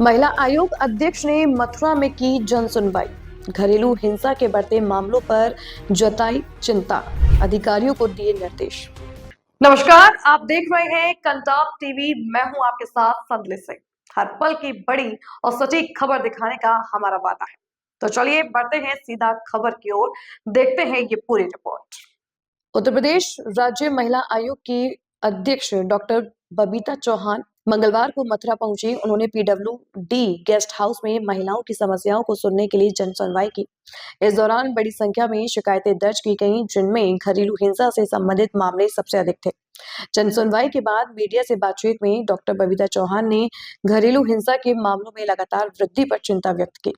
महिला आयोग अध्यक्ष ने मथुरा में की जन सुनवाई। घरेलू हिंसा के बढ़ते मामलों पर जताई चिंता, अधिकारियों को दिए निर्देश। नमस्कार, आप देख रहे हैं कंटाप टीवी। मैं हूं आपके साथ संदली सिंह। हर पल की बड़ी और सटीक खबर दिखाने का हमारा वादा है। तो चलिए बढ़ते हैं सीधा खबर की ओर, देखते हैं ये पूरी रिपोर्ट। उत्तर प्रदेश राज्य महिला आयोग की अध्यक्ष डॉक्टर बबीता चौहान मंगलवार को मथुरा पहुंची। उन्होंने पीडब्ल्यूडी गेस्ट हाउस में महिलाओं की समस्याओं को सुनने के लिए जन सुनवाई की। इस दौरान बड़ी संख्या में शिकायतें दर्ज की गईं, जिनमें घरेलू हिंसा से संबंधित मामले सबसे अधिक थे। जन सुनवाई के बाद मीडिया से बातचीत में डॉक्टर बबीता चौहान ने घरेलू हिंसा के मामलों में लगातार वृद्धि पर चिंता व्यक्त की।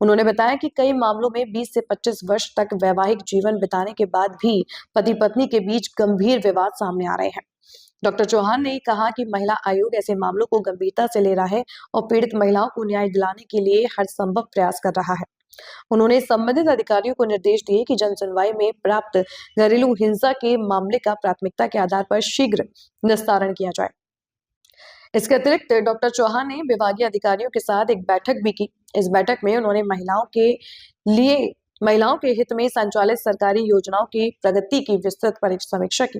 उन्होंने बताया कि कई मामलों में 20 से 25 वर्ष तक वैवाहिक जीवन बिताने के बाद भी पति पत्नी के बीच गंभीर विवाद सामने आ रहे हैं। डॉक्टर चौहान ने कहा कि महिला आयोग ऐसे मामलों को गंभीरता से ले रहा है और पीड़ित महिलाओं को न्याय दिलाने के लिए हर संभव प्रयास कर रहा है। उन्होंने संबंधित अधिकारियों को निर्देश दिए कि जन सुनवाई में प्राप्त घरेलू हिंसा के मामले का प्राथमिकता के आधार पर शीघ्र निस्तारण किया जाए। इसके अतिरिक्त डॉक्टर चौहान ने विभागीय अधिकारियों के साथ एक बैठक भी की। इस बैठक में उन्होंने महिलाओं के हित में संचालित सरकारी योजनाओं की प्रगति की विस्तृत समीक्षा की।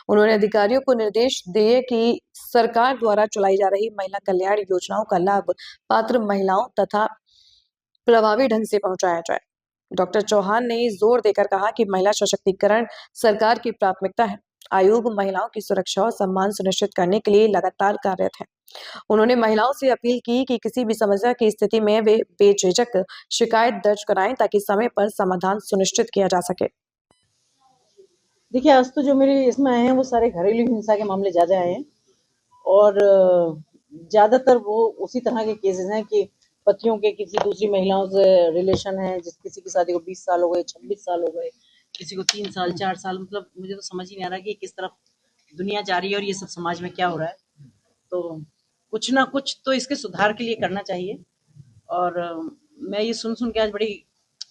उन्होंने अधिकारियों को निर्देश दिए कि सरकार द्वारा चलाई जा रही महिला कल्याण योजनाओं का लाभ पात्र महिलाओं तथा प्रभावी ढंग से पहुंचाया जाए। डॉक्टर चौहान ने जोर देकर कहा कि महिला सशक्तिकरण सरकार की प्राथमिकता है। आयोग महिलाओं की सुरक्षा और सम्मान सुनिश्चित करने के लिए लगातार कार्यरत है। उन्होंने महिलाओं से अपील की कि किसी भी समस्या की स्थिति में वे बेझिझक शिकायत दर्ज कराएं, ताकि समय पर समाधान सुनिश्चित किया जा सके। देखिए, आज तो जो मेरे इसमें आए हैं वो सारे घरेलू हिंसा के मामले ज़्यादा आए हैं और ज़्यादातर वो उसी तरह के केसेस हैं कि पतियों के किसी दूसरी महिलाओं से रिलेशन है, किसी की शादी को 20 साल हो गए, 26 साल हो गए, किसी को 3 साल 4 साल। मतलब मुझे तो समझ ही नहीं आ रहा कि किस तरफ दुनिया जा रही है और ये सब समाज में क्या हो रहा है। तो कुछ ना कुछ तो इसके सुधार के लिए करना चाहिए। और मैं ये सुन के आज बड़ी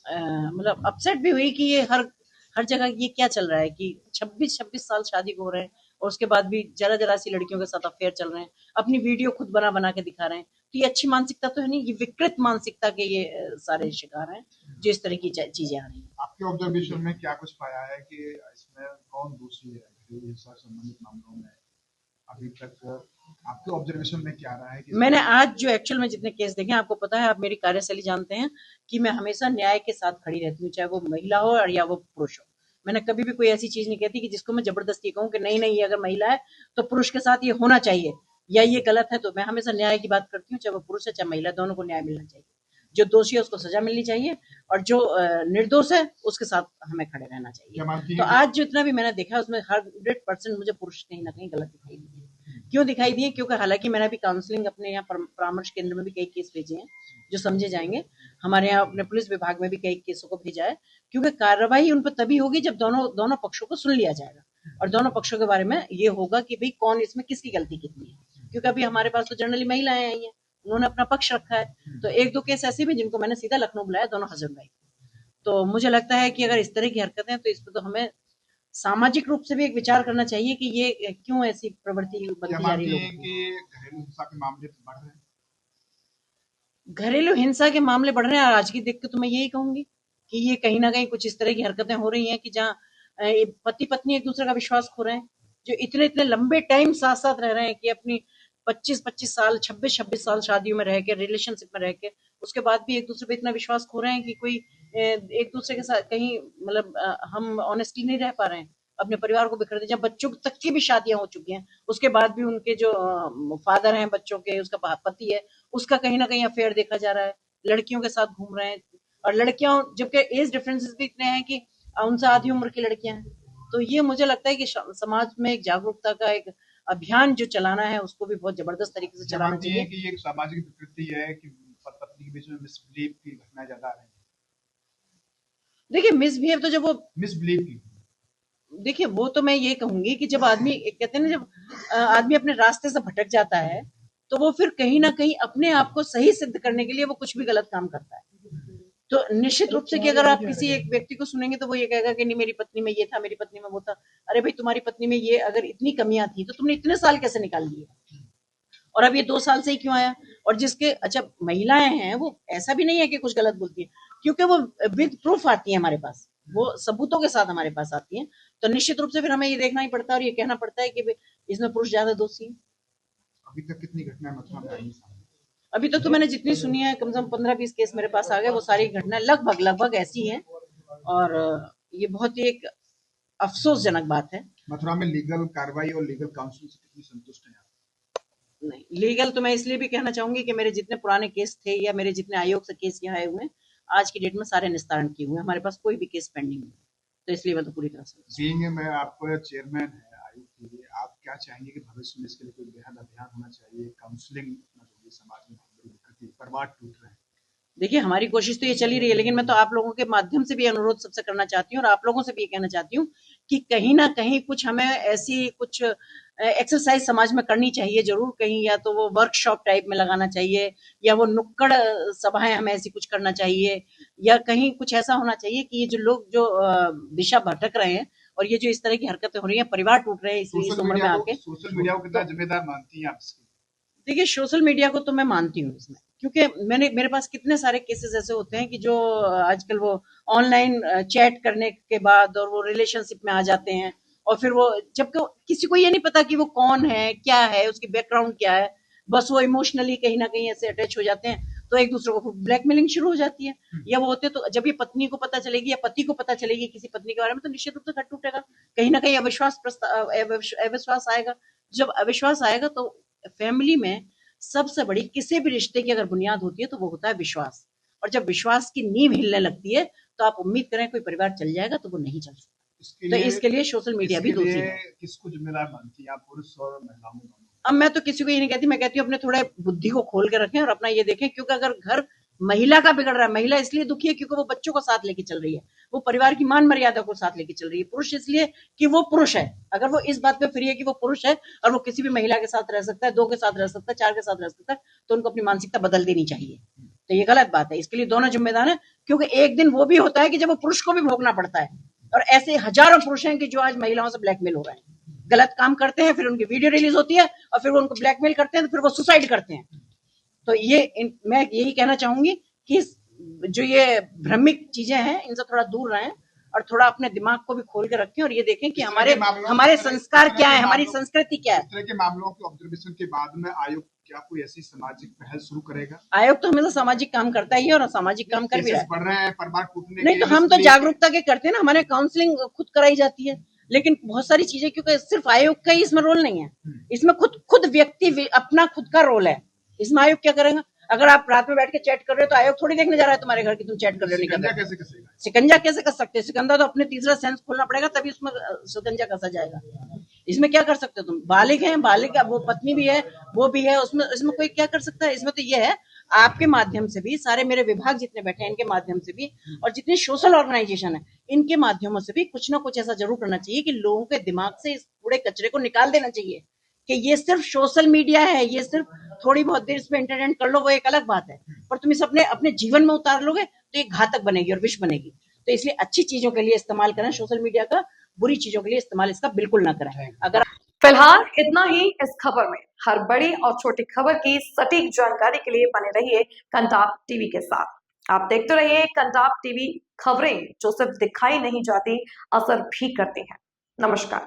मतलब अपसेट भी हुई कि ये हर जगह ये क्या चल रहा है कि 26-26 साल शादी को हो रहे हैं और उसके बाद भी जरा सी लड़कियों के साथ अफेयर चल रहे हैं, अपनी वीडियो खुद बना के दिखा रहे हैं। तो ये अच्छी मानसिकता तो है नहीं, ये विकृत मानसिकता के ये सारे शिकार हैं जो इस तरह की चीजें आ रही हैं। आपके ऑब्जर्वेशन में क्या कुछ पाया है कि इसमें कौन दोषी है हिंसा संबंधित मामलों में? अभी तक आपके ऑब्जर्वेशन में क्या रहा है कि मैंने आज जो एक्चुअल में जितने केस देखे, आपको पता है, आप मेरी कार्यशैली जानते हैं कि मैं हमेशा न्याय के साथ खड़ी रहती हूँ, चाहे वो महिला हो और या वो पुरुष हो। मैंने कभी भी कोई ऐसी चीज नहीं कहती कि जिसको मैं जबरदस्ती कहूँ कि नहीं ये अगर महिला है तो पुरुष के साथ ये होना चाहिए या ये गलत है। तो मैं हमेशा न्याय की बात करती हूँ, चाहे वो पुरुष है चाहे महिला, दोनों को न्याय मिलना चाहिए। जो दोषी है उसको सजा मिलनी चाहिए और जो निर्दोष है उसके साथ हमें खड़े रहना चाहिए। तो आज जो इतना भी मैंने देखा उसमें 100% मुझे पुरुष कहीं ना कहीं गलत दिखाई दिए। क्यों दिखाई दिए? क्योंकि हालांकि मैंने अभी काउंसलिंग अपने यहाँ परामर्श केंद्र में भी कई केस भेजे हैं जो समझे जाएंगे। हमारे यहाँ अपने पुलिस विभाग में भी कई केसों को भेजा है, क्योंकि कार्रवाई उन पर तभी होगी जब दोनों पक्षों को सुन लिया जाएगा और दोनों पक्षों के बारे में ये होगा कि भाई कौन इसमें किसकी गलती कितनी है। क्योंकि अभी हमारे पास तो जनरली महिलाएं आई हैं, उन्होंने अपना पक्ष रखा है। तो 1-2 केस ऐसे भी जिनको मैंने सीधा लखनऊ बुलाया, दोनों हस्बैंड वाइफ। तो मुझे लगता है कि अगर इस तरह की हरकतें हैं तो इस पर तो हमें सामाजिक रूप से भी एक विचार करना चाहिए कि ये क्यों ऐसी प्रवृत्ति बनती जा रही है। घरेलू हिंसा के मामले बढ़ रहे हैं? घरेलू हिंसा के मामले बढ़ रहे हैं और आज की देख के तो मैं यही कहूंगी कि ये कहीं ना कहीं कुछ इस तरह की हरकतें हो रही हैं कि जहाँ पति पत्नी एक दूसरे का विश्वास खो रहे हैं, जो इतने इतने लंबे टाइम साथ साथ रह रहे हैं कि अपनी 25-25 साल 26-26 साल शादियों में रह के, रिलेशनशिप में रह के, उसके बाद भी एक दूसरे पे इतना विश्वास खो रहे हैं कि कोई एक दूसरे के साथ कहीं मतलब हम ऑनेस्टली नहीं रह पा रहे हैं, अपने परिवार को बिखर दे। जब बच्चों तक की भी शादियां हो चुकी हैं उसके बाद भी उनके जो फादर हैं बच्चों के, उसका पति है, उसका कहीं ना कहीं अफेयर देखा जा रहा है, लड़कियों के साथ घूम रहे हैं। और लड़कियां, जबकि एज डिफरेंसेस भी इतने हैं कि उनसे आधी उम्र की लड़कियां हैं। तो ये मुझे लगता है कि समाज में एक जागरूकता का एक अभियान जो चलाना है उसको भी बहुत जबरदस्त तरीके से चलाना चाहिए। कि ये एक सामाजिक विकृति है कि पत्नी के बीच में मिसबिहेव की घटना ज्यादा आ रही है। देखिए, मिसबिहेव तो जब वो मिसबिलीव की, देखिए वो तो मैं ये कहूंगी कि जब आदमी, कहते हैं ना, जब आदमी अपने रास्ते से भटक जाता है तो वो फिर कहीं ना कहीं अपने आप को सही सिद्ध करने के लिए वो कुछ भी गलत काम करता है। तो निश्चित रूप से कि अगर आप किसी एक व्यक्ति को सुनेंगे तो वो ये कहेगा कि नहीं मेरी पत्नी में ये था, मेरी पत्नी में वो था। अरे भाई, तुम्हारी पत्नी में ये अगर इतनी कमियां थी तो तुमने इतने साल कैसे निकाल लिए और अब ये 2 साल से ही क्यों आया? और जिसके अच्छा महिलाएं हैं वो ऐसा भी नहीं है कि कुछ गलत बोलती है, क्योंकि वो विद प्रूफ आती है हमारे पास, वो सबूतों के साथ हमारे पास आती है। तो निश्चित रूप से फिर हमें ये देखना ही पड़ता है और ये कहना पड़ता है कि इसमें पुरुष ज्यादा दोषी है। अभी तक कितनी घटनाएं मथुरा में आई सामने? अभी तक तो मैंने जितनी सुनी है कम से कम 15-20 केस मेरे पास आ गए, वो सारी घटनाएं लगभग ऐसी हैं। और ये बहुत ही एक अफसोसजनक बात है। मथुरा में लीगल कार्रवाई और लीगल काउंसिल से कितनी संतुष्ट हैं आप? नहीं, लीगल तो मैं इसलिए भी कहना चाहूंगी कि मेरे जितने पुराने केस थे या मेरे जितने आयोग से केस यहाँ आए हुए हैं, आज की डेट में सारे निस्तारण किए हुए हैं, हमारे पास कोई भी केस पेंडिंग नहीं है। तो इसलिए मैं तो पूरी तरह से बीइंग मैं आपका चेयरमैन है आयोग के लिए, आप क्या चाहेंगे कि भविष्य में इसके लिए कोई बेहद अभियान होना चाहिए, काउंसलिंग समाज में बहुत बड़ी दिक्कत है, परिवार टूट रहे हैं? देखिए, हमारी कोशिश तो ये चल ही रही है, लेकिन मैं तो आप लोगों के माध्यम से भी अनुरोध सबसे करना चाहती हूँ और आप लोगों से भी ये कहना चाहती हूँ कि कहीं ना कहीं कुछ हमें ऐसी कुछ एक्सरसाइज समाज में करनी चाहिए जरूर, कहीं या तो वो वर्कशॉप टाइप में लगाना चाहिए या वो नुक्कड़ सभाएं हमें ऐसी कुछ करना चाहिए, या कहीं कुछ ऐसा होना चाहिए कि ये जो लोग जो दिशा भटक रहे हैं और ये जो इस तरह की हरकतें हो रही हैं, परिवार टूट रहे हैं इस उम्र में आके। सोशल मीडिया को कितना जिम्मेदार मानती हैं आप इसके? देखिए, सोशल मीडिया को तो मैं मानती हूँ इसमें, क्योंकि मेरे पास कितने सारे केसेस ऐसे होते हैं कि जो आजकल वो ऑनलाइन चैट करने के बाद और वो रिलेशनशिप में आ जाते हैं, और फिर वो जबकि किसी को ये नहीं पता कि वो कौन है, क्या है, उसकी बैकग्राउंड क्या है, बस वो इमोशनली कहीं ना कहीं ऐसे अटैच हो जाते हैं, तो एक दूसरे को ब्लैकमेलिंग शुरू हो जाती है। या वो होते तो जब ये पत्नी को पता चलेगी या पति को पता चलेगी किसी पत्नी के बारे में, तो निश्चित रूप से घर टूटेगा, कहीं ना कहीं अविश्वास आएगा। जब अविश्वास आएगा तो फैमिली में सबसे बड़ी किसी भी रिश्ते की अगर बुनियाद होती है तो वो होता है विश्वास, और जब विश्वास की नींव हिलने लगती है तो आप उम्मीद करें कोई परिवार चल जाएगा, तो वो नहीं चल सकता। तो इसके लिए सोशल मीडिया भी दोषी है। किसको जिम्मेदार मानती हैं आप, पुरुष और महिलाओं में? अब मैं तो किसी को ये नहीं कहती, मैं कहती हूँ अपने थोड़े बुद्धि को खोल के रखें और अपना ये देखें, क्योंकि अगर घर महिला का बिगड़ रहा है, महिला इसलिए दुखी है क्योंकि वो बच्चों को साथ लेके चल रही है, वो परिवार की मान मर्यादा को साथ लेके चल रही है। पुरुष इसलिए कि वो पुरुष है, अगर वो इस बात पे फ्री है कि वो पुरुष है और वो किसी भी महिला के साथ रह सकता है, 2 के साथ रह सकता है, 4 के साथ रह सकता है, तो उनको अपनी मानसिकता बदल देनी चाहिए। तो ये गलत बात है, इसके लिए दोनों जिम्मेदार हैं, क्योंकि एक दिन वो भी होता है कि जब वो पुरुष को भी भोगना पड़ता है, और ऐसे हजारों पुरुष हैं कि जो आज महिलाओं से ब्लैकमेल हो रहे हैं, गलत काम करते हैं, फिर उनकी वीडियो रिलीज होती है और फिर वो उनको ब्लैकमेल करते हैं, तो फिर वो सुसाइड करते हैं। तो मैं यही कहना चाहूंगी कि जो ये भ्रमिक चीजें हैं इनसे थोड़ा दूर रहें और थोड़ा अपने दिमाग को भी खोल के रखें और ये देखें कि हमारे संस्कार क्या है, हमारी संस्कृति क्या है। इस तरह के मामलों के ऑब्जर्वेशन के बाद में आयोग क्या कोई ऐसी सामाजिक पहल शुरू करेगा? आयोग तो हमेशा सामाजिक काम करता ही है और सामाजिक काम कर भी रहा है। बढ़ रहे हैं परिवार टूटने नहीं, तो हम तो जागरूकता के करते हैं ना, हमारे काउंसलिंग खुद कराई जाती है, लेकिन बहुत सारी चीजें, क्योंकि सिर्फ आयोग का ही इसमें रोल नहीं है, इसमें खुद व्यक्ति अपना खुद का रोल है। इसमें आयोग क्या करेगा? अगर आप रात में बैठ के चैट कर रहे हो तो आयोग थोड़ी देखने जा रहा है तुम्हारे घर की तुम चैट कर रहे हो नहीं कर रहे। शिकंजा कैसे कस सकते हैं? शिकंजा तो अपने तीसरा सेंस खोलना पड़ेगा, तभी उसमें शिकंजा कसा जाएगा। इसमें क्या कर सकते हो तुम? बालिग है, बालिग वो पत्नी भी है, वो भी है, उसमें इसमें कोई क्या कर सकता है? इसमें तो ये है, आपके माध्यम से भी, सारे मेरे विभाग जितने बैठे हैं इनके माध्यम से भी, और जितनी सोशल ऑर्गेनाइजेशन है इनके माध्यमों से भी कुछ ना कुछ ऐसा जरूर करना चाहिए कि लोगों के दिमाग से इस पूरे कचरे को निकाल देना चाहिए कि ये सिर्फ सोशल मीडिया है, ये सिर्फ थोड़ी बहुत देर इसमें एंटरटेन कर लो वो एक अलग बात है, पर तुम इसे अपने जीवन में उतार लोगे तो ये घातक बनेगी और विष बनेगी। तो इसलिए अच्छी चीजों के लिए इस्तेमाल करें सोशल मीडिया का, बुरी चीजों के लिए इस्तेमाल इसका बिल्कुल ना करें। अगर फिलहाल इतना ही इस खबर में। हर बड़ी और छोटी खबर की सटीक जानकारी के लिए बने रहिए कंटाप टीवी के साथ। आप देखते रहिए कंटाप टीवी, खबरें जो सिर्फ दिखाई नहीं जाती असर भी करती हैं। नमस्कार।